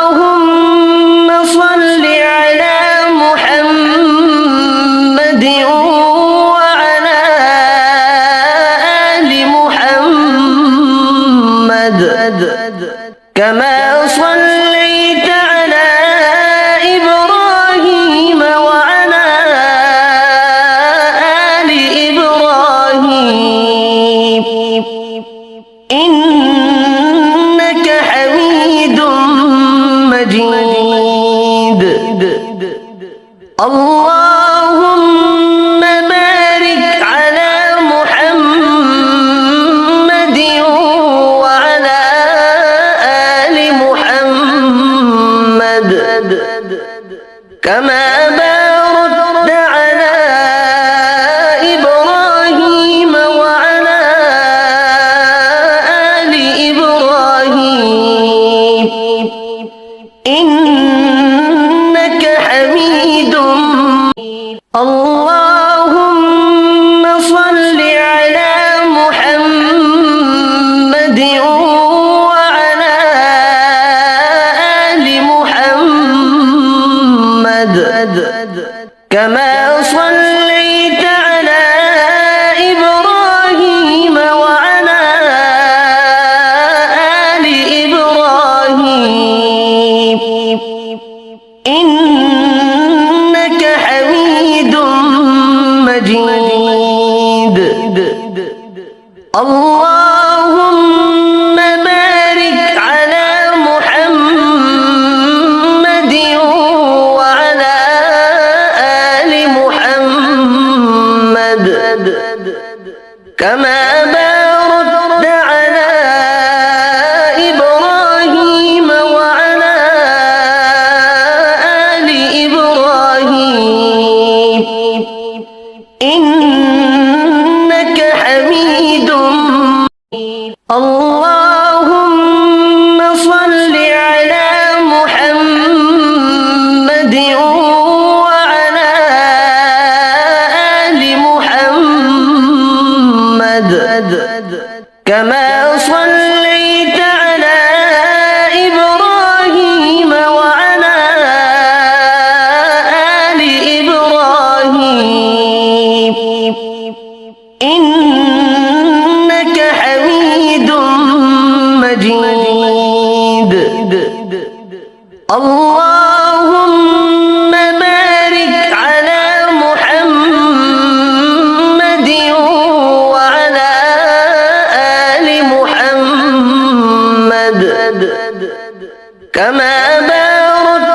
اللهم صل على محمد وعلى آل محمد كما صليت على إبراهيم وعلى آل إبراهيم إنك حميد مجيد. اللهم بارك على محمد وعلى آل محمد كما باركت على إبراهيم وعلى آل إبراهيم إنك حميد مجيد. اللهم صل على محمد وعلى آل محمد كما صليت على إبراهيم وعلى آل إبراهيم إنك حميد مجيد. اللهم بارك على محمد وعلى آل محمد كما باركت على إبراهيم وعلى آل إبراهيم إنك حميد مجيد. اللهم صل على محمد وعلى آل محمد كما صليت على إبراهيم وعلى آل إبراهيم إنك حميد مجيد. اللهم بارك على محمد وعلى آل محمد كما باركت